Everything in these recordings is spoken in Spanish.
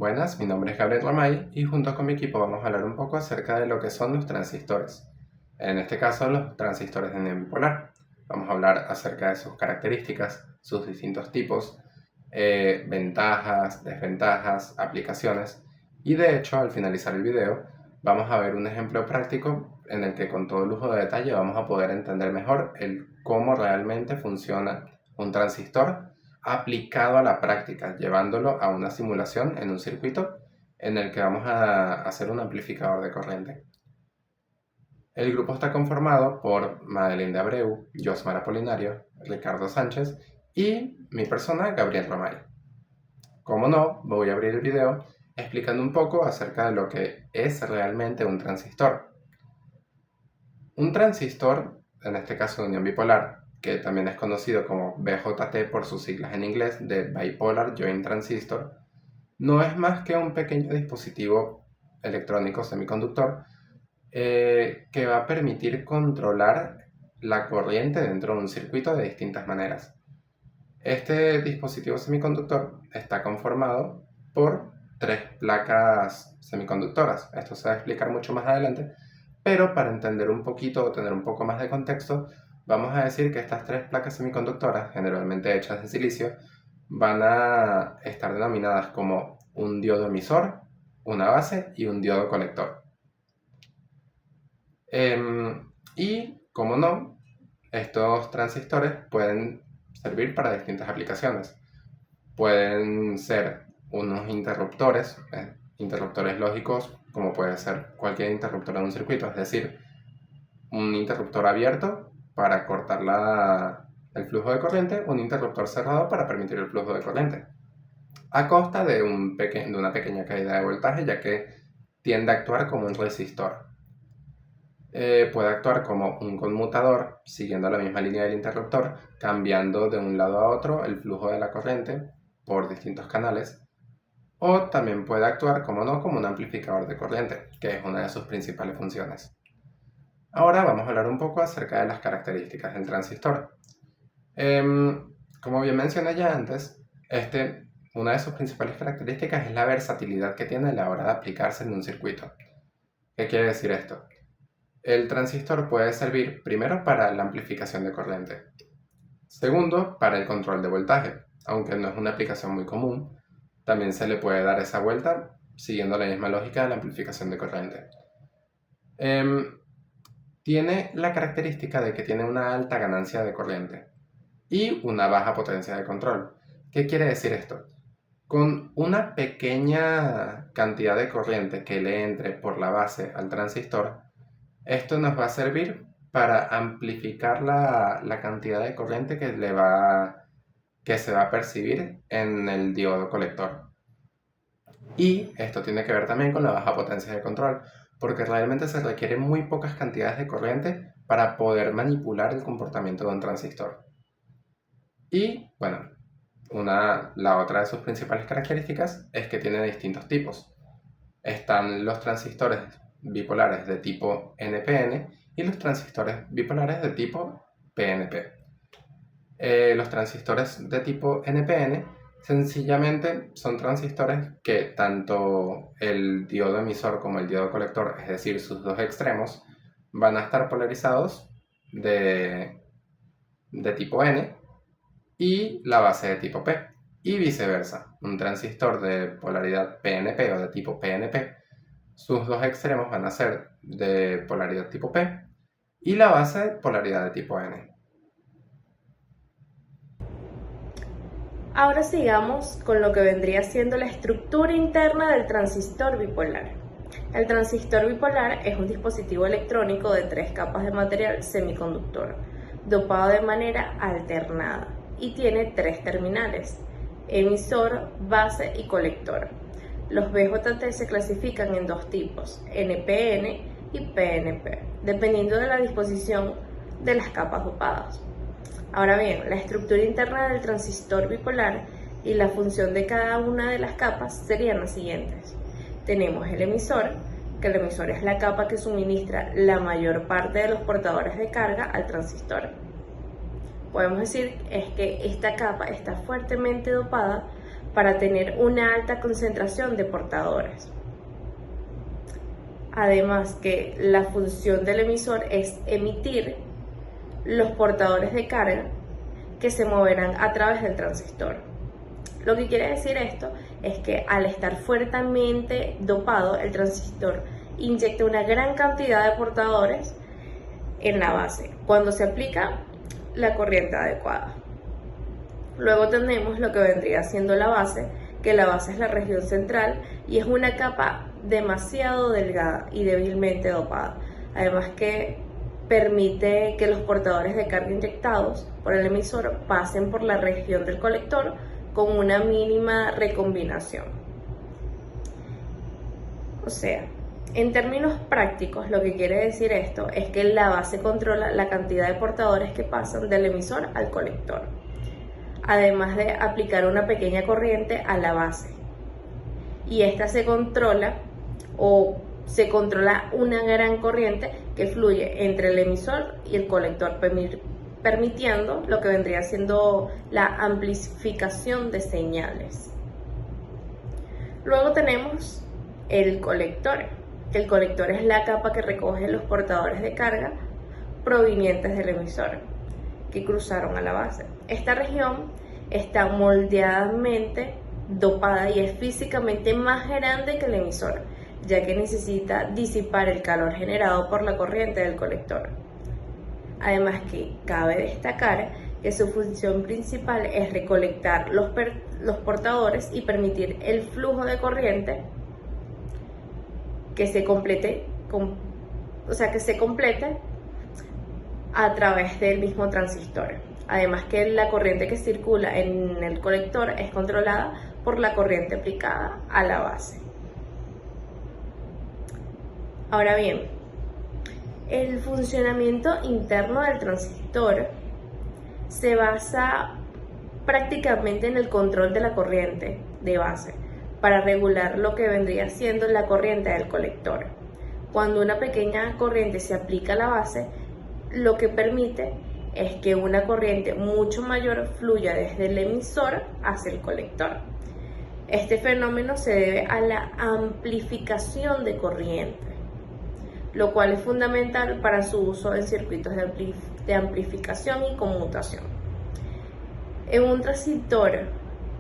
Buenas, mi nombre es Gabriel Ramay y junto con mi equipo vamos a hablar un poco acerca de lo que son los transistores. En este caso, los transistores de unión bipolar. Vamos a hablar acerca de sus características, sus distintos tipos, ventajas, desventajas, aplicaciones. Y de hecho, al finalizar el video, vamos a ver un ejemplo práctico en el que con todo lujo de detalle vamos a poder entender mejor el cómo realmente funciona un transistor aplicado a la práctica, llevándolo a una simulación en un circuito en el que vamos a hacer un amplificador de corriente. El grupo está conformado por Madeleine de Abreu, Josmar Apolinario, Ricardo Sánchez y mi persona, Gabriel Ramay. Como no, voy a abrir el video explicando un poco acerca de lo que es realmente un transistor. Un transistor, en este caso de unión bipolar, que también es conocido como BJT por sus siglas en inglés de Bipolar Joint Transistor, no es más que un pequeño dispositivo electrónico semiconductor que va a permitir controlar la corriente dentro de un circuito de distintas maneras. Este dispositivo semiconductor está conformado por 3 placas semiconductoras. Esto se va a explicar mucho más adelante, pero para entender un poquito o tener un poco más de contexto, vamos a decir que estas 3 placas semiconductoras, generalmente hechas de silicio, van a estar denominadas como un diodo emisor, una base y un diodo colector. Y, como no, estos transistores pueden servir para distintas aplicaciones. Pueden ser unos interruptores, interruptores lógicos, como puede ser cualquier interruptor de un circuito, es decir, un interruptor abierto para cortar el flujo de corriente, un interruptor cerrado para permitir el flujo de corriente, a costa de una pequeña caída de voltaje, ya que tiende a actuar como un resistor. Puede actuar como un conmutador, siguiendo la misma línea del interruptor, cambiando de un lado a otro el flujo de la corriente por distintos canales, o también puede actuar, como no, como un amplificador de corriente, que es una de sus principales funciones. Ahora vamos a hablar un poco acerca de las características del transistor. Como bien mencioné ya antes, una de sus principales características es la versatilidad que tiene a la hora de aplicarse en un circuito. ¿Qué quiere decir esto? El transistor puede servir primero para la amplificación de corriente, segundo para el control de voltaje, aunque no es una aplicación muy común, también se le puede dar esa vuelta siguiendo la misma lógica de la amplificación de corriente. Tiene la característica de que tiene una alta ganancia de corriente y una baja potencia de control. ¿Qué quiere decir esto? Con una pequeña cantidad de corriente que le entre por la base al transistor, esto nos va a servir para amplificar la cantidad de corriente que se va a percibir en el diodo colector. Y esto tiene que ver también con la baja potencia de control, porque realmente se requieren muy pocas cantidades de corriente para poder manipular el comportamiento de un transistor. Y bueno, la otra de sus principales características es que tiene distintos tipos. Están los transistores bipolares de tipo NPN y los transistores bipolares de tipo PNP. Los transistores de tipo NPN sencillamente son transistores que tanto el diodo emisor como el diodo colector, es decir, sus dos extremos, van a estar polarizados de tipo N y la base de tipo P, y viceversa. Un transistor de polaridad PNP o de tipo PNP, sus dos extremos van a ser de polaridad tipo P y la base polaridad de tipo N. Ahora sigamos con lo que vendría siendo la estructura interna del transistor bipolar. El transistor bipolar es un dispositivo electrónico de 3 capas de material semiconductor, dopado de manera alternada, y tiene 3 terminales: emisor, base y colector. Los BJT se clasifican en 2 tipos, NPN y PNP, dependiendo de la disposición de las capas dopadas. Ahora bien, la estructura interna del transistor bipolar y la función de cada una de las capas serían las siguientes. Tenemos el emisor, que el emisor es la capa que suministra la mayor parte de los portadores de carga al transistor. Podemos decir que esta capa está fuertemente dopada para tener una alta concentración de portadores. Además que la función del emisor es emitir los portadores de carga que se moverán a través del transistor. Lo que quiere decir esto es que al estar fuertemente dopado, el transistor inyecta una gran cantidad de portadores en la base cuando se aplica la corriente adecuada. Luego tenemos lo que vendría siendo la base, que la base es la región central y es una capa demasiado delgada y débilmente dopada. Además que permite que los portadores de carga inyectados por el emisor pasen por la región del colector con una mínima recombinación. O sea, en términos prácticos, lo que quiere decir esto es que la base controla la cantidad de portadores que pasan del emisor al colector, además de aplicar una pequeña corriente a la base. Y esta se controla una gran corriente que fluye entre el emisor y el colector, permitiendo lo que vendría siendo la amplificación de señales. Luego tenemos el colector. El colector es la capa que recoge los portadores de carga provenientes del emisor que cruzaron a la base. Esta región está moldeadamente dopada y es físicamente más grande que el emisor, ya que necesita disipar el calor generado por la corriente del colector. Además que cabe destacar que su función principal es recolectar los portadores y permitir el flujo de corriente que se complete a través del mismo transistor. Además que la corriente que circula en el colector es controlada por la corriente aplicada a la base. Ahora bien, el funcionamiento interno del transistor se basa prácticamente en el control de la corriente de base para regular lo que vendría siendo la corriente del colector. Cuando una pequeña corriente se aplica a la base, lo que permite es que una corriente mucho mayor fluya desde el emisor hacia el colector. Este fenómeno se debe a la amplificación de corriente, lo cual es fundamental para su uso en circuitos de amplificación y conmutación. En un transistor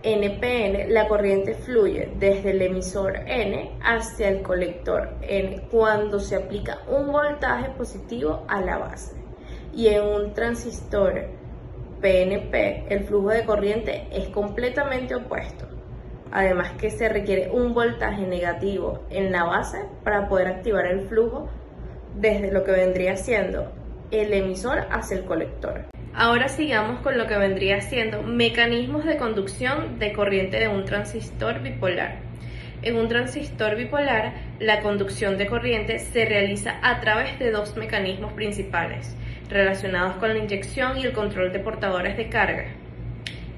NPN, la corriente fluye desde el emisor N hacia el colector N cuando se aplica un voltaje positivo a la base. Y en un transistor PNP, el flujo de corriente es completamente opuesto. Además que se requiere un voltaje negativo en la base para poder activar el flujo desde lo que vendría siendo el emisor hacia el colector. Ahora sigamos con lo que vendría siendo mecanismos de conducción de corriente de un transistor bipolar. En un transistor bipolar, la conducción de corriente se realiza a través de dos mecanismos principales, relacionados con la inyección y el control de portadores de carga,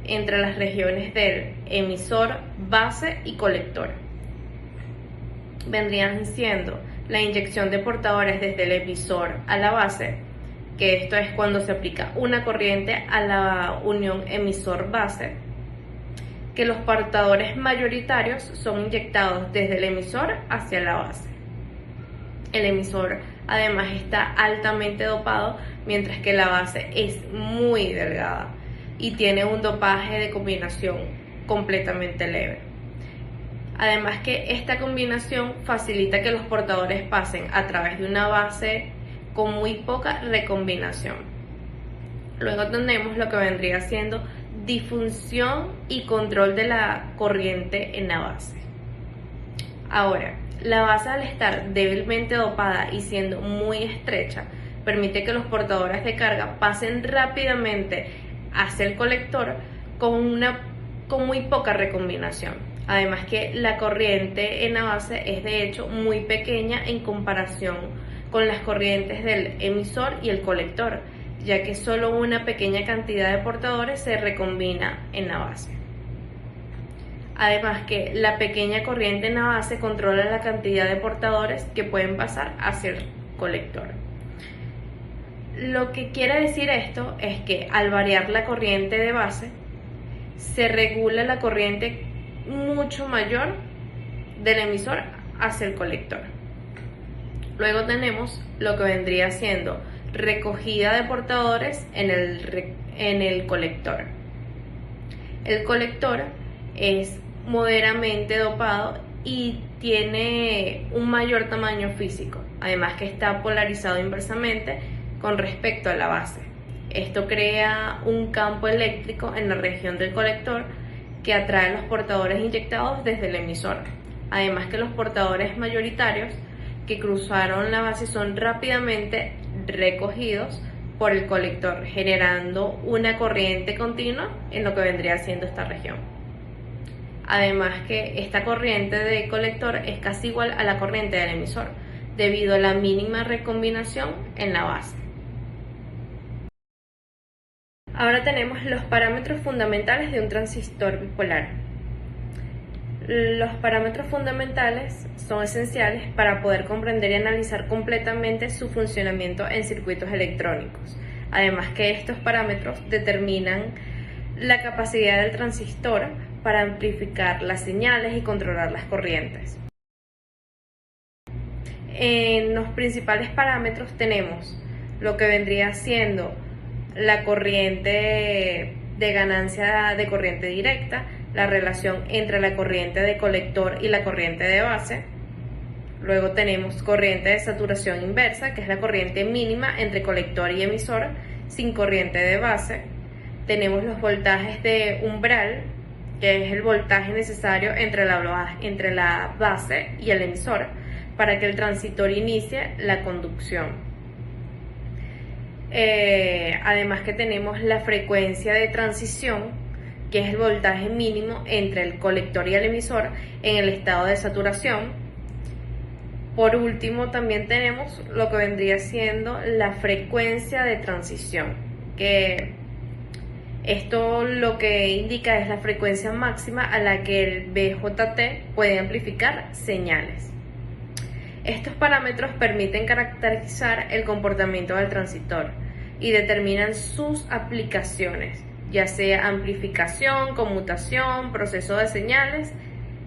entre las regiones del emisor, base y colector. Vendrían siendo la inyección de portadores desde el emisor a la base, que esto es cuando se aplica una corriente a la unión emisor-base, que los portadores mayoritarios son inyectados desde el emisor hacia la base. El emisor además está altamente dopado, mientras que la base es muy delgada y tiene un dopaje de combinación completamente leve. Además que esta combinación facilita que los portadores pasen a través de una base con muy poca recombinación. Luego tenemos lo que vendría siendo difusión y control de la corriente en la base. Ahora, la base, al estar débilmente dopada y siendo muy estrecha, permite que los portadores de carga pasen rápidamente hacia el colector con muy poca recombinación. Además que la corriente en la base es de hecho muy pequeña en comparación con las corrientes del emisor y el colector, ya que solo una pequeña cantidad de portadores se recombina en la base. Además que la pequeña corriente en la base controla la cantidad de portadores que pueden pasar hacia el colector. Lo que quiere decir esto es que al variar la corriente de base, se regula la corriente mucho mayor del emisor hacia el colector. Luego tenemos lo que vendría siendo recogida de portadores en el colector. El colector es moderadamente dopado y tiene un mayor tamaño físico, además que está polarizado inversamente con respecto a la base. Esto crea un campo eléctrico en la región del colector que atrae los portadores inyectados desde el emisor. Además que los portadores mayoritarios que cruzaron la base son rápidamente recogidos por el colector, generando una corriente continua en lo que vendría siendo esta región. Además que esta corriente de colector es casi igual a la corriente del emisor, debido a la mínima recombinación en la base. Ahora tenemos los parámetros fundamentales de un transistor bipolar. Los parámetros fundamentales son esenciales para poder comprender y analizar completamente su funcionamiento en circuitos electrónicos. Además que estos parámetros determinan la capacidad del transistor para amplificar las señales y controlar las corrientes. En los principales parámetros tenemos lo que vendría siendo la corriente de ganancia de corriente directa, la relación entre la corriente de colector y la corriente de base. Luego tenemos corriente de saturación inversa, que es la corriente mínima entre colector y emisor sin corriente de base. Tenemos los voltajes de umbral, que es el voltaje necesario entre la base y el emisor para que el transistor inicie la conducción. Además que tenemos la frecuencia de transición, que es el voltaje mínimo entre el colector y el emisor en el estado de saturación. Por último, también tenemos lo que vendría siendo la frecuencia de transición, que esto lo que indica es la frecuencia máxima a la que el BJT puede amplificar señales. Estos parámetros permiten caracterizar el comportamiento del transistor y determinan sus aplicaciones, ya sea amplificación, conmutación, proceso de señales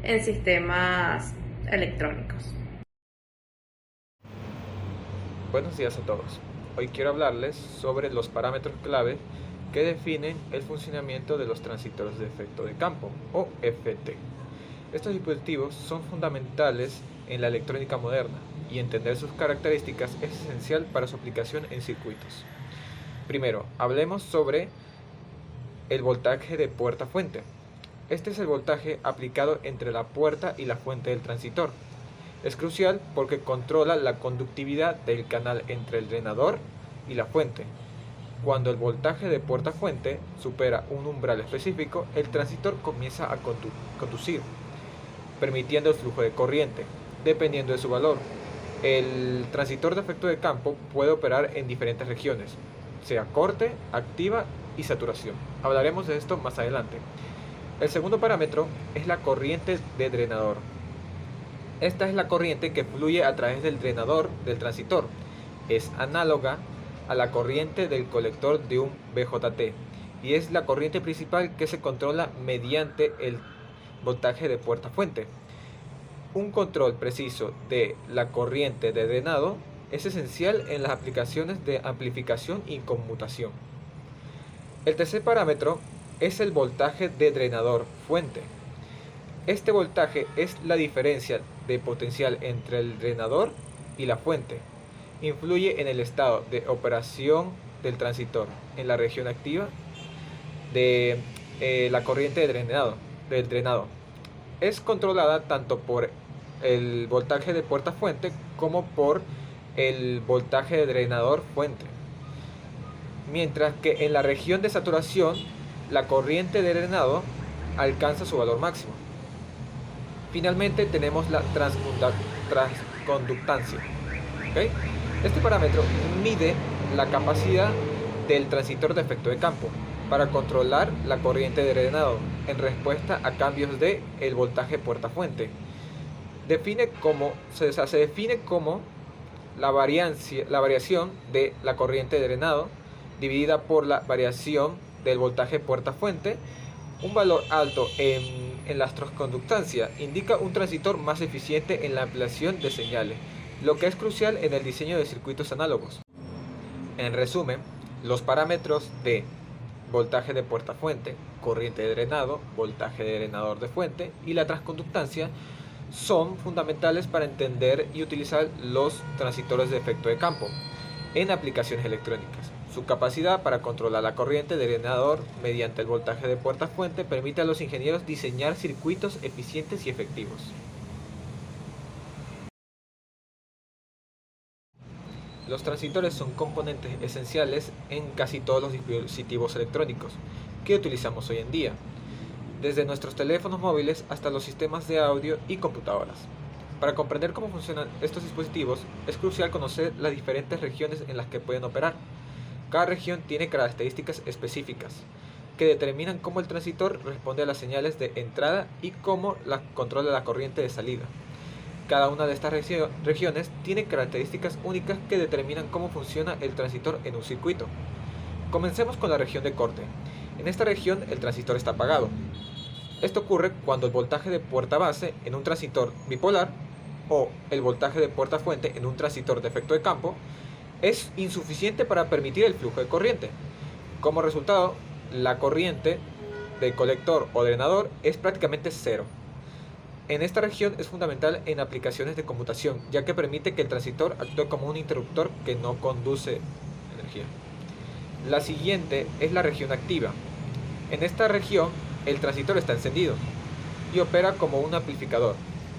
en sistemas electrónicos. Buenos días a todos. Hoy quiero hablarles sobre los parámetros clave que definen el funcionamiento de los transistores de efecto de campo, o FT. Estos dispositivos son fundamentales en la electrónica moderna y entender sus características es esencial para su aplicación en circuitos. Primero, hablemos sobre el voltaje de puerta-fuente. Este es el voltaje aplicado entre la puerta y la fuente del transistor. Es crucial porque controla la conductividad del canal entre el drenador y la fuente. Cuando el voltaje de puerta-fuente supera un umbral específico, el transistor comienza a conducir, permitiendo el flujo de corriente, dependiendo de su valor. El transistor de efecto de campo puede operar en diferentes regiones, sea corte, activa y saturación. Hablaremos de esto más adelante. El segundo parámetro es la corriente de drenador. Esta es la corriente que fluye a través del drenador del transistor. Es análoga a la corriente del colector de un BJT y es la corriente principal que se controla mediante el voltaje de puerta-fuente. Un control preciso de la corriente de drenado es esencial en las aplicaciones de amplificación y conmutación. El tercer parámetro es el voltaje de drenador fuente. Este voltaje es la diferencia de potencial entre el drenador y la fuente. Influye en el estado de operación del transistor, en la región activa de la corriente del drenado. Es controlada tanto por el voltaje de puerta fuente como por el voltaje de drenador fuente. Mientras que en la región de saturación, la corriente de drenado alcanza su valor máximo. Finalmente tenemos la transconductancia. ¿Okay? Este parámetro mide la capacidad del transistor de efecto de campo para controlar la corriente de drenado en respuesta a cambios de el voltaje puerta-fuente. Se define como la variación de la corriente de drenado dividida por la variación del voltaje puerta-fuente. Un valor alto en en la transconductancia indica un transitor más eficiente en la ampliación de señales, lo que es crucial en el diseño de circuitos análogos. En resumen, los parámetros de voltaje de puerta fuente, corriente de drenado, voltaje de drenador de fuente y la transconductancia son fundamentales para entender y utilizar los transistores de efecto de campo en aplicaciones electrónicas. Su capacidad para controlar la corriente de drenador mediante el voltaje de puerta fuente permite a los ingenieros diseñar circuitos eficientes y efectivos. Los transistores son componentes esenciales en casi todos los dispositivos electrónicos que utilizamos hoy en día, desde nuestros teléfonos móviles hasta los sistemas de audio y computadoras. Para comprender cómo funcionan estos dispositivos, es crucial conocer las diferentes regiones en las que pueden operar. Cada región tiene características específicas que determinan cómo el transistor responde a las señales de entrada y cómo controla la corriente de salida. Cada una de estas regiones tiene características únicas que determinan cómo funciona el transistor en un circuito. Comencemos con la región de corte. En esta región el transistor está apagado. Esto ocurre cuando el voltaje de puerta base en un transistor bipolar o el voltaje de puerta fuente en un transistor de efecto de campo es insuficiente para permitir el flujo de corriente. Como resultado, la corriente del colector o drenador es prácticamente cero. En esta región es fundamental en aplicaciones de computación, ya que permite que el transistor actúe como un interruptor que no conduce energía. La siguiente es la región activa. En esta región, el transistor está encendido y opera como un amplificador.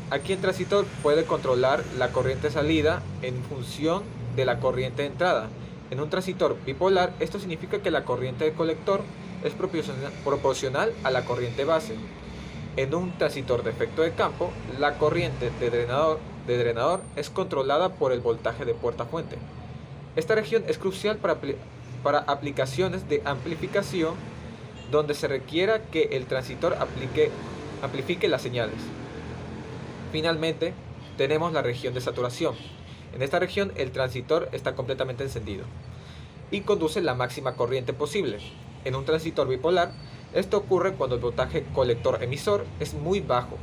Aquí el transistor puede controlar la corriente de salida en función de la corriente de entrada. En un transistor bipolar, esto significa que la corriente del colector es proporcional a la corriente base. En un transistor de efecto de campo, la corriente de drenador es controlada por el voltaje de puerta fuente. Esta región es crucial para aplicaciones de amplificación donde se requiera que el transistor amplifique las señales. Finalmente, tenemos la región de saturación. En esta región el transistor está completamente encendido y conduce la máxima corriente posible. En un transistor bipolar, esto ocurre cuando el voltaje colector-emisor es muy bajo,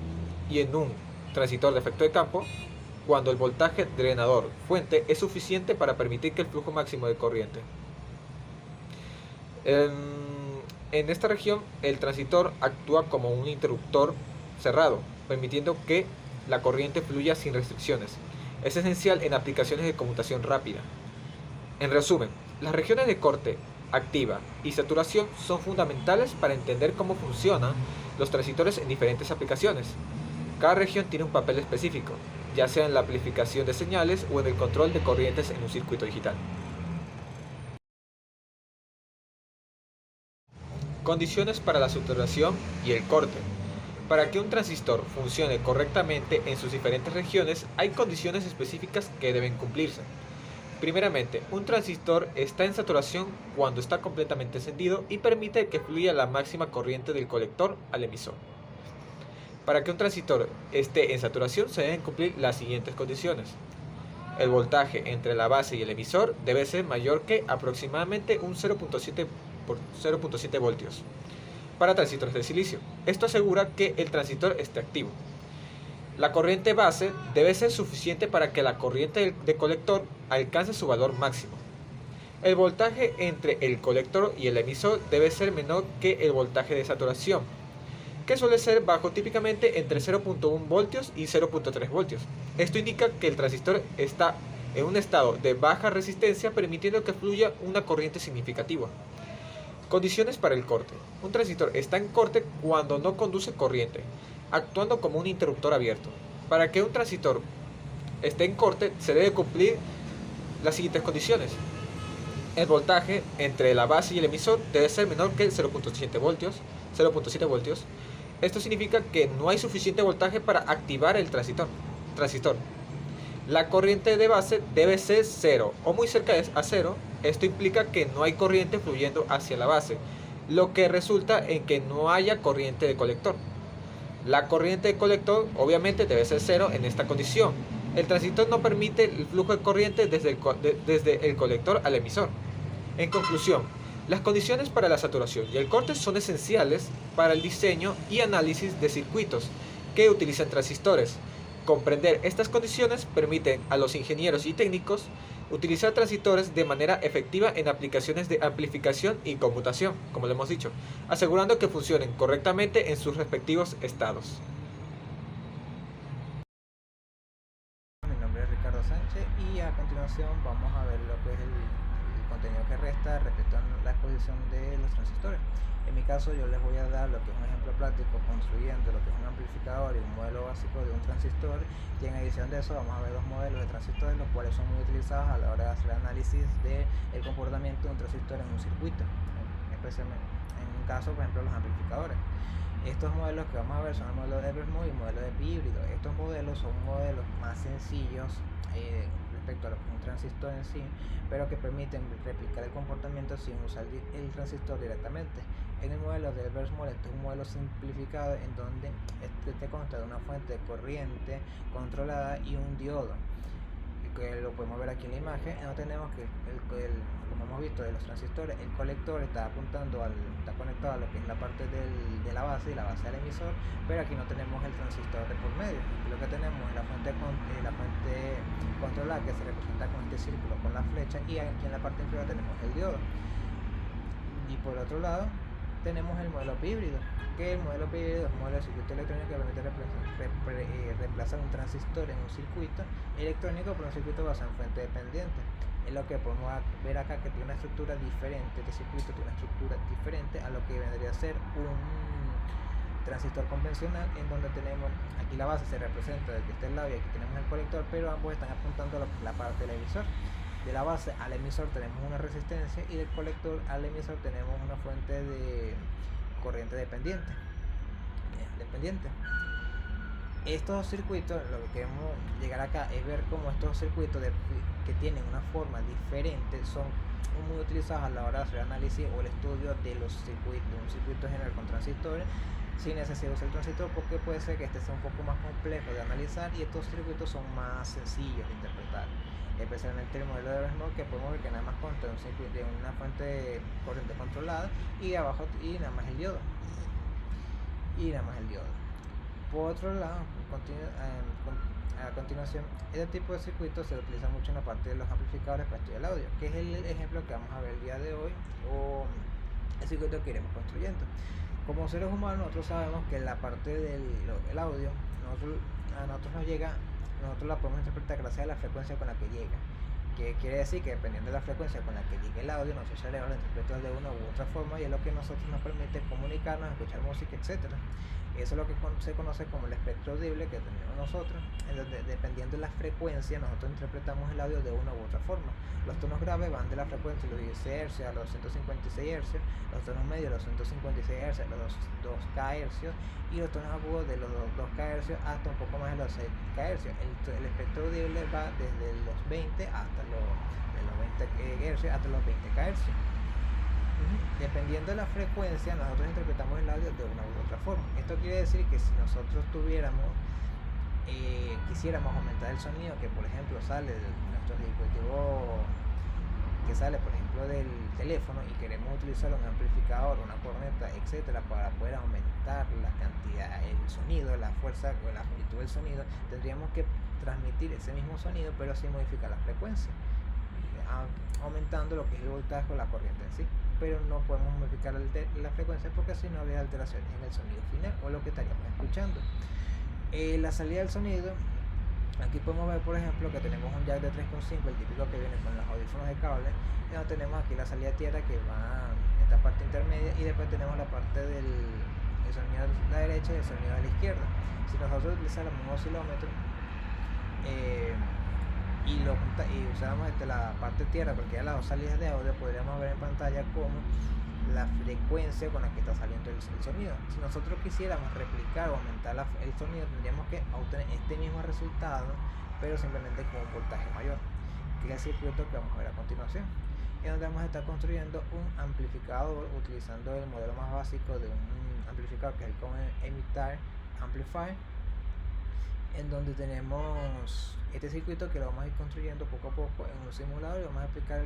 y en un transistor de efecto de campo, cuando el voltaje drenador-fuente es suficiente para permitir que el flujo máximo de corriente. En esta región, el transistor actúa como un interruptor cerrado, permitiendo que la corriente fluya sin restricciones. Es esencial en aplicaciones de computación rápida. En resumen, las regiones de corte activa y saturación son fundamentales para entender cómo funcionan los transistores en diferentes aplicaciones. Cada región tiene un papel específico, ya sea en la amplificación de señales o en el control de corrientes en un circuito digital. Condiciones para la saturación y el corte. Para que un transistor funcione correctamente en sus diferentes regiones, hay condiciones específicas que deben cumplirse. Primeramente, un transistor está en saturación cuando está completamente encendido y permite que fluya la máxima corriente del colector al emisor. Para que un transistor esté en saturación se deben cumplir las siguientes condiciones. El voltaje entre la base y el emisor debe ser mayor que aproximadamente un 0.7 voltios para transistores de silicio. Esto asegura que el transistor esté activo. La corriente base debe ser suficiente para que la corriente de colector alcance su valor máximo. El voltaje entre el colector y el emisor debe ser menor que el voltaje de saturación, que suele ser bajo, típicamente entre 0.1 voltios y 0.3 voltios. Esto indica que el transistor está en un estado de baja resistencia, permitiendo que fluya una corriente significativa. Condiciones para el corte. Un transistor está en corte cuando no conduce corriente, actuando como un interruptor abierto. Para que un transistor esté en corte, se debe cumplir las siguientes condiciones. El voltaje entre la base y el emisor debe ser menor que 0.7 voltios. Esto significa que no hay suficiente voltaje para activar el transistor. La corriente de base debe ser cero o muy cerca a cero. Esto implica que no hay corriente fluyendo hacia la base, lo que resulta en que no haya corriente de colector. La corriente de colector obviamente debe ser cero en esta condición. El transistor no permite el flujo de corriente desde el colector al emisor. En conclusión, Las condiciones para la saturación y el corte son esenciales para el diseño y análisis de circuitos que utilizan transistores. Comprender estas condiciones permite a los ingenieros y técnicos utilizar transistores de manera efectiva en aplicaciones de amplificación y computación, como lo hemos dicho, asegurando que funcionen correctamente en sus respectivos estados. Mi nombre es Ricardo Sánchez y a continuación vamos a ver lo que es el contenido que resta respecto a la exposición de los transistores. En mi caso yo les voy a dar lo que es un ejemplo práctico construyendo lo que es un amplificador y un modelo básico de un transistor, y en adición de eso vamos a ver dos modelos de transistores, los cuales son muy utilizados a la hora de hacer análisis del comportamiento de un transistor en un circuito, especialmente en un caso por ejemplo los amplificadores. Estos modelos que vamos a ver son el modelo de Eversmoor y el modelo de híbrido. Estos modelos son modelos más sencillos respecto a lo que es un transistor en sí, pero que permiten replicar el comportamiento sin usar el transistor directamente. En el modelo de Eversmoor, este es un modelo simplificado en donde este consta de una fuente de corriente controlada y un diodo, que lo podemos ver aquí en la imagen. No tenemos que como hemos visto de los transistores, el colector está conectado a lo que es la parte de la base y la base del emisor, pero aquí no tenemos el transistor de por medio. Lo que tenemos es la fuente controlada, que se representa con este círculo con la flecha, y aquí en la parte inferior tenemos el diodo. Y por otro lado tenemos el modelo híbrido, que el modelo híbrido es un modelo de circuito electrónico que permite reemplazar un transistor en un circuito electrónico por un circuito basado en fuente dependiente. Es lo que podemos ver acá, que tiene una estructura diferente. Este circuito tiene una estructura diferente a lo que vendría a ser un transistor convencional, en donde tenemos aquí la base se representa desde este lado y aquí tenemos el colector, pero ambos están apuntando a la parte del emisor. De la base al emisor tenemos una resistencia y del colector al emisor tenemos una fuente de corriente dependiente. Estos circuitos, lo que queremos llegar acá es ver cómo estos circuitos que tienen una forma diferente son muy utilizados a la hora de hacer análisis o el estudio de un circuito general con transistores sin necesidad de usar el transistor, porque puede ser que este sea un poco más complejo de analizar y estos circuitos son más sencillos de interpretar, especialmente el modelo de Eversmoor, que podemos ver que nada más consta de una fuente de corriente controlada y abajo y nada más el diodo. Por otro lado, a continuación, este tipo de circuitos se utiliza mucho en la parte de los amplificadores para estudiar el audio, que es el ejemplo que vamos a ver el día de hoy, o el circuito que iremos construyendo. Como seres humanos, nosotros sabemos que la parte del audio a nosotros nos llega, nosotros la podemos interpretar gracias a la frecuencia con la que llega, que quiere decir que dependiendo de la frecuencia con la que llegue el audio, nuestro cerebro lo interpreta de una u otra forma, y es lo que nos permite comunicarnos, escuchar música, etc. Eso es lo que se conoce como el espectro audible que tenemos nosotros, en donde dependiendo de la frecuencia nosotros interpretamos el audio de una u otra forma. Los tonos graves van de la frecuencia de los 10 Hz a los 156 Hz, los tonos medios a los 156 Hz a los 2 kHz, y los tonos agudos de los 2 kHz hasta un poco más de los 6 kHz. El espectro audible va desde los 20 hasta los 20 Hz hasta los 20 kHz. Dependiendo de la frecuencia, nosotros interpretamos el audio de una u otra forma. Esto quiere decir que si nosotros quisiéramos aumentar el sonido que por ejemplo sale de nuestro dispositivo, que sale por ejemplo del teléfono, y queremos utilizar un amplificador, una corneta, etcétera, para poder aumentar la cantidad, el sonido, la fuerza o la amplitud del sonido, tendríamos que transmitir ese mismo sonido pero sin modificar la frecuencia, aumentando lo que es el voltaje o la corriente en sí, pero no podemos modificar la frecuencia porque si no habría alteraciones en el sonido final o lo que estaríamos escuchando. La salida del sonido, aquí podemos ver por ejemplo que tenemos un jack de 3.5, el típico que viene con los audífonos de cable, y no tenemos aquí la salida de tierra que va en esta parte intermedia, y después tenemos la parte del sonido de la derecha y el sonido de la izquierda. Si nosotros utilizáramos un oscilómetro y usáramos la parte tierra, porque ya las dos salidas de audio, podríamos ver en pantalla como la frecuencia con la que está saliendo el sonido. Si nosotros quisiéramos replicar o aumentar el sonido, tendríamos que obtener este mismo resultado, pero simplemente con un voltaje mayor, que es el circuito que vamos a ver a continuación, y donde vamos a estar construyendo un amplificador utilizando el modelo más básico de un amplificador, que es el Common Emitter Amplifier, en donde tenemos este circuito que lo vamos a ir construyendo poco a poco en un simulador, y vamos a explicar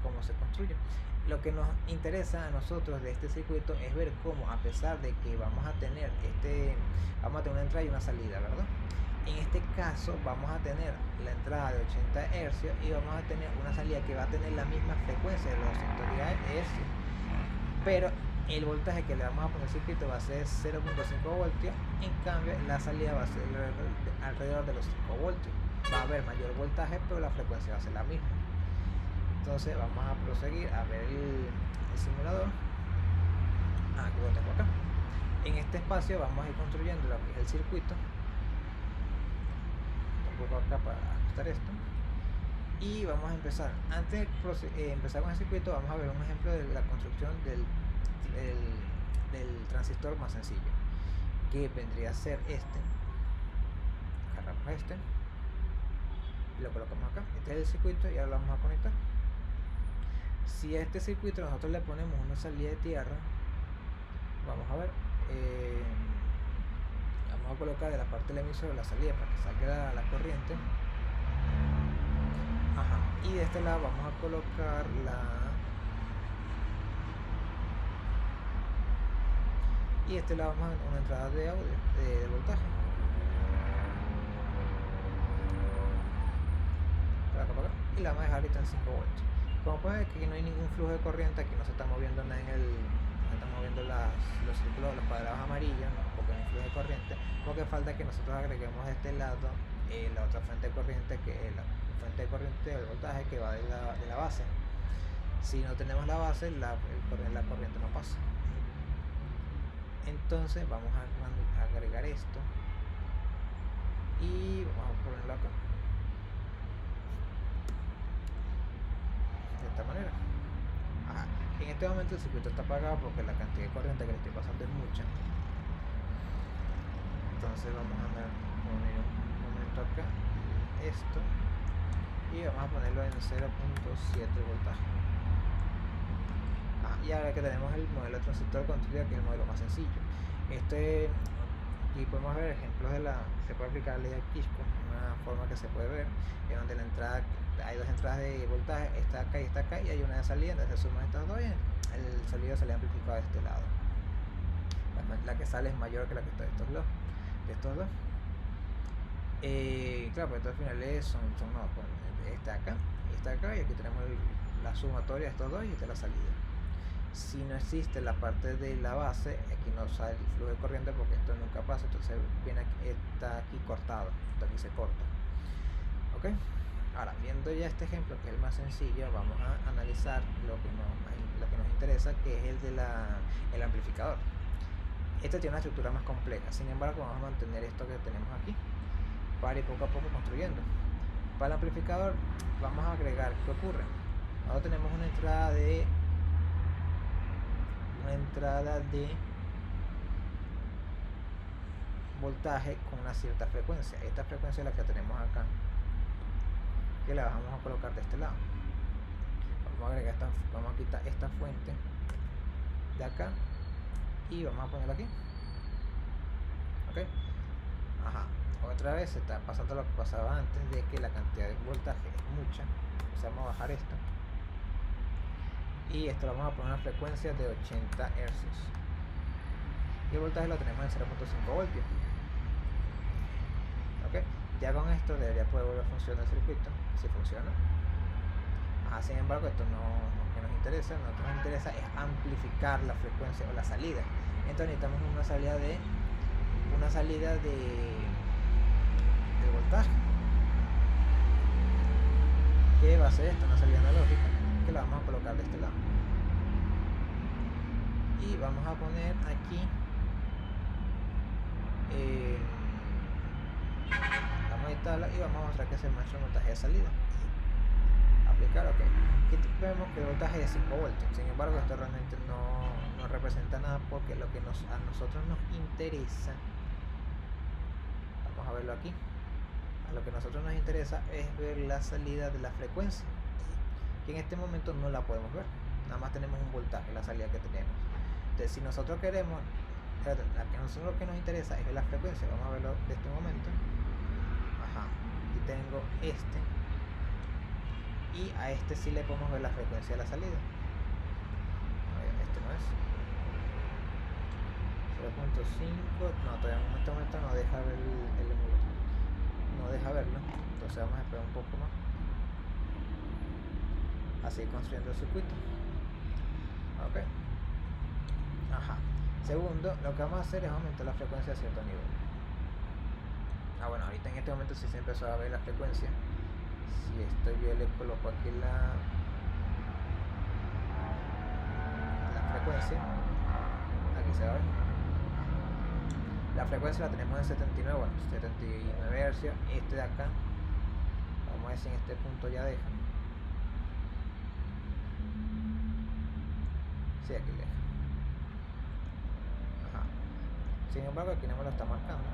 cómo se construye. Lo que nos interesa a nosotros de este circuito es ver cómo, a pesar de que vamos a tener una entrada y una salida, ¿verdad? En este caso vamos a tener la entrada de 80 Hz y vamos a tener una salida que va a tener la misma frecuencia de los 210 Hz, pero el voltaje que le vamos a poner al circuito va a ser 0.5 voltios. En cambio la salida va a ser alrededor de los 5 voltios. Va a haber mayor voltaje, pero la frecuencia va a ser la misma. Entonces vamos a proseguir a ver el simulador. Aquí lo tengo acá. En este espacio vamos a ir construyendo lo que es el circuito. Un poco acá para ajustar esto. Y vamos a empezar. Antes de empezar con el circuito, vamos a ver un ejemplo de la construcción del transistor más sencillo, que vendría a ser este. Agarramos este y lo colocamos acá. Este es el circuito y ahora lo vamos a conectar. Si a este circuito nosotros le ponemos una salida de tierra, vamos a ver, vamos a colocar de la parte del emisor la salida para que salga la corriente. Y de este lado vamos a colocar y de este lado vamos a una entrada de audio, de voltaje. Para acá, y la vamos a dejar ahorita en 5 voltios. Como pueden ver, aquí no hay ningún flujo de corriente, aquí no se está moviendo nada no se están moviendo los círculos, los cuadrados amarillos, ¿no? Porque no hay flujo de corriente, porque falta que nosotros agreguemos de este lado la otra fuente de corriente, que es la fuente de corriente del voltaje que va de la base. Si no tenemos la base, la corriente no pasa. Entonces vamos a agregar esto y vamos a ponerlo acá de esta manera. En este momento el circuito está apagado porque la cantidad de corriente que le estoy pasando es mucha. Entonces vamos a poner un momento acá esto y vamos a ponerlo en 0.7 voltaje. Y ahora que tenemos el modelo de transistor construido, que es el modelo más sencillo. Aquí podemos ver ejemplos se puede aplicar la ley de Kirchhoff, una forma que se puede ver, en donde la entrada, hay dos entradas de voltaje, esta acá y esta acá, y hay una de salida, entonces se suman estas dos y el sonido sale amplificado de este lado. La que sale es mayor que la que está de estos dos. Claro, pero estos finales son esta acá y esta acá, y aquí tenemos la sumatoria de estos dos y esta es la salida. Si no existe la parte de la base, aquí no sale el flujo de corriente porque esto nunca pasa, entonces está aquí cortado, esto aquí se corta. Ok, ahora viendo ya este ejemplo, que es el más sencillo, vamos a analizar lo que nos interesa, que es el amplificador. Este tiene una estructura más compleja, sin embargo vamos a mantener esto que tenemos aquí para ir poco a poco construyendo. Para el amplificador vamos a agregar, ¿qué ocurre? Ahora tenemos una entrada de voltaje con una cierta frecuencia. Esta frecuencia es la que tenemos acá, que la vamos a colocar de este lado. Vamos a quitar esta fuente de acá y vamos a ponerla aquí. Ok, otra vez se está pasando lo que pasaba antes, de que la cantidad de voltaje es mucha. Entonces vamos a bajar esto y esto lo vamos a poner a una frecuencia de 80 Hz y el voltaje lo tenemos en 0.5 voltios. Ok, ya con esto debería poder volver a funcionar el circuito, si funciona. Sin embargo, esto no es lo que nos interesa. Lo que nos interesa es amplificar la frecuencia o la salida. Entonces necesitamos una salida de voltaje, que va a ser esta, una salida analógica, que la vamos a colocar de este lado y vamos a poner aquí vamos a editarla y vamos a mostrar que es nuestro voltaje de salida. Aplicar, ok, aquí vemos que el voltaje es 5 voltios. Sin embargo, esto realmente no representa nada, porque lo que a nosotros nos interesa, vamos a verlo aquí, a lo que a nosotros nos interesa es ver la salida de la frecuencia, que en este momento no la podemos ver, nada más tenemos un voltaje, la salida que tenemos. Entonces, si nosotros queremos, lo que nos interesa es ver la frecuencia, vamos a verlo de este momento. Aquí tengo este, y a este sí le podemos ver la frecuencia de la salida. 0.5, no, todavía en este momento no deja ver el emulador, no deja verlo, entonces vamos a esperar un poco más, así construyendo el circuito. Ok, ajá. Segundo, lo que vamos a hacer es aumentar la frecuencia a cierto nivel. Bueno, ahorita en este momento sí se empezó a ver la frecuencia. Si estoy bien, le coloco aquí la frecuencia, aquí se va a ver. La frecuencia la tenemos en 79, bueno, 79 Hz. Este de acá, vamos a ver si en este punto ya deja. Sí, aquí deja. Ajá. Sin embargo, aquí no me lo está marcando.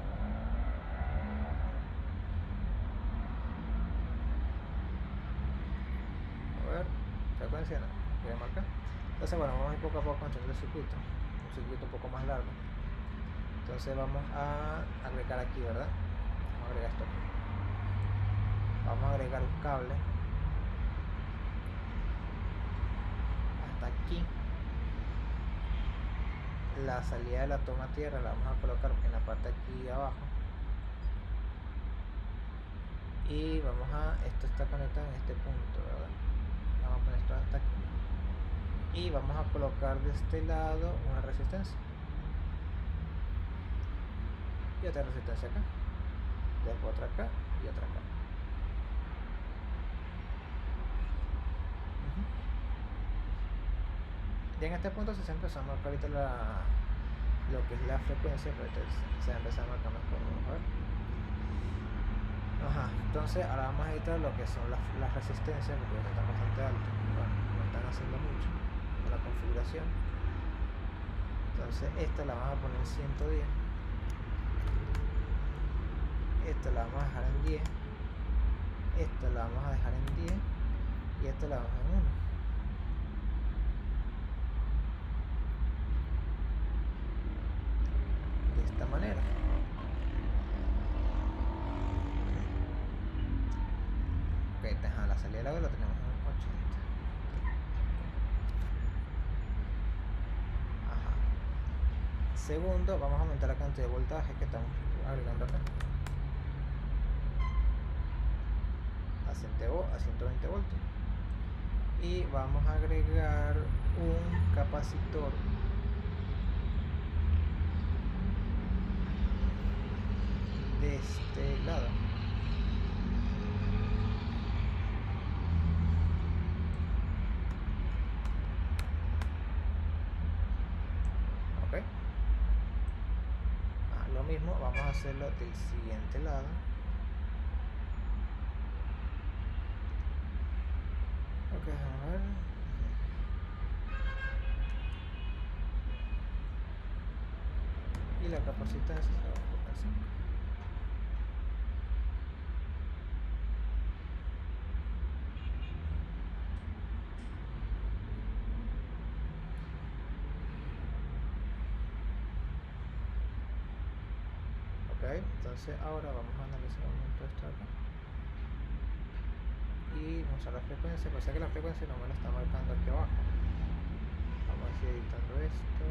A ver, frecuencia no, quiere marcar. Entonces, bueno, vamos a ir poco a poco construyendo el circuito. Un circuito un poco más largo. Entonces vamos a agregar aquí, ¿verdad? Vamos a agregar esto aquí. Vamos a agregar un cable hasta aquí. La salida de la toma tierra la vamos a colocar en la parte aquí abajo. Y vamos a, esto está conectado en este punto, ¿verdad? Vamos a poner esto hasta aquí. Y vamos a colocar de este lado una resistencia. Y otra resistencia acá, después otra acá y otra acá. Ya en este punto se empezó a marcar ahorita lo que es la frecuencia, pero se empezó a marcar mejor. Vamos a ver. Ajá, entonces ahora vamos a editar lo que son las resistencias, porque están bastante altas. Bueno, no están haciendo mucho con la configuración. Entonces esta la vamos a poner en 110. Esta la vamos a dejar en 10, esta la vamos a dejar en 10 y esta la vamos a dejar en 1. De esta manera. Ok, la salida del agua la tenemos en 80. Ajá. Segundo, vamos a aumentar la cantidad de voltaje que estamos agregando acá. A 120 voltios, y vamos a agregar un capacitor de este lado. Ok, lo mismo vamos a hacerlo del siguiente lado. Ok, a ver. Y la capacidad se va a colocar 5. Ok, entonces ahora vamos a analizar un momento esto acá. Y vamos a la frecuencia, pues que la frecuencia no me la está marcando aquí abajo. Vamos a ir editando esto.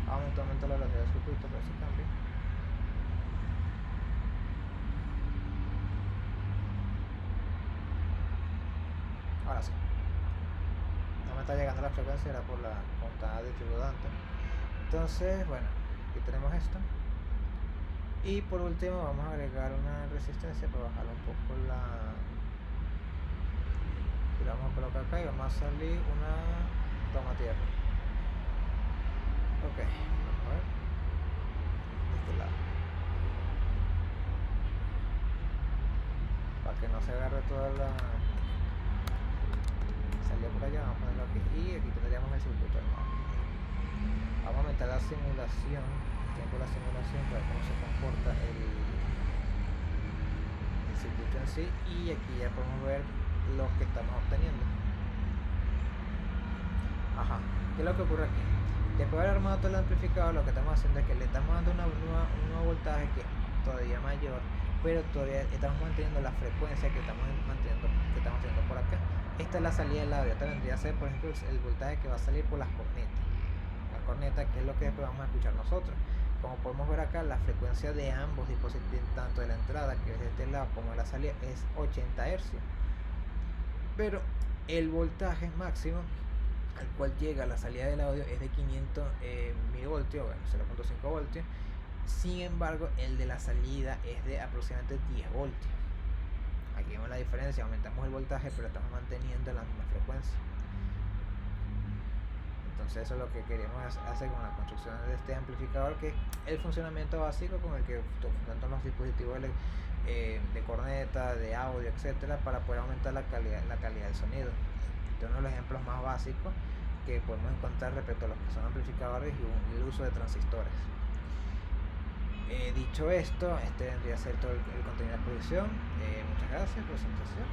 Vamos a aumentar la velocidad del circuito para ese cambio. Ahora sí. No me está llegando la frecuencia, era por la contada de antes. Entonces, bueno, aquí tenemos esto. Y por último vamos a agregar una resistencia para bajar un poco la... Y la vamos a colocar acá y vamos a salir una toma tierra. Ok, vamos a ver. De este lado. Para que no se agarre toda la... Salida por allá, vamos a ponerlo aquí. Y aquí tendríamos el circuito armado. Vamos a aumentar la simulación. Tiempo de la simulación para ver cómo se comporta el circuito en sí, y aquí ya podemos ver lo que estamos obteniendo. Ajá, ¿qué es lo que ocurre aquí? Después de haber armado todo el amplificador, lo que estamos haciendo es que le estamos dando un nuevo voltaje que es todavía mayor pero todavía estamos manteniendo la frecuencia que estamos teniendo por acá. Esta es la salida del audio. Esta vendría a ser, por ejemplo, el voltaje que va a salir por las cornetas. La corneta, que es lo que después vamos a escuchar nosotros. Como podemos ver acá, la frecuencia de ambos dispositivos, tanto de la entrada, que es de este lado, como de la salida, es 80 Hz. Pero el voltaje máximo al cual llega la salida del audio es de 500 milivoltios, bueno, 0.5 voltios. Sin embargo, el de la salida es de aproximadamente 10 voltios. Aquí vemos la diferencia, aumentamos el voltaje, pero estamos manteniendo la misma frecuencia. Entonces eso es lo que queremos hacer con la construcción de este amplificador, que es el funcionamiento básico con el que funcionan los dispositivos de corneta, de audio, etcétera, para poder aumentar la calidad del sonido. Este es uno de los ejemplos más básicos que podemos encontrar respecto a los que son amplificadores y el uso de transistores. Dicho esto, este vendría a ser todo el contenido de la exposición. Muchas gracias por su atención.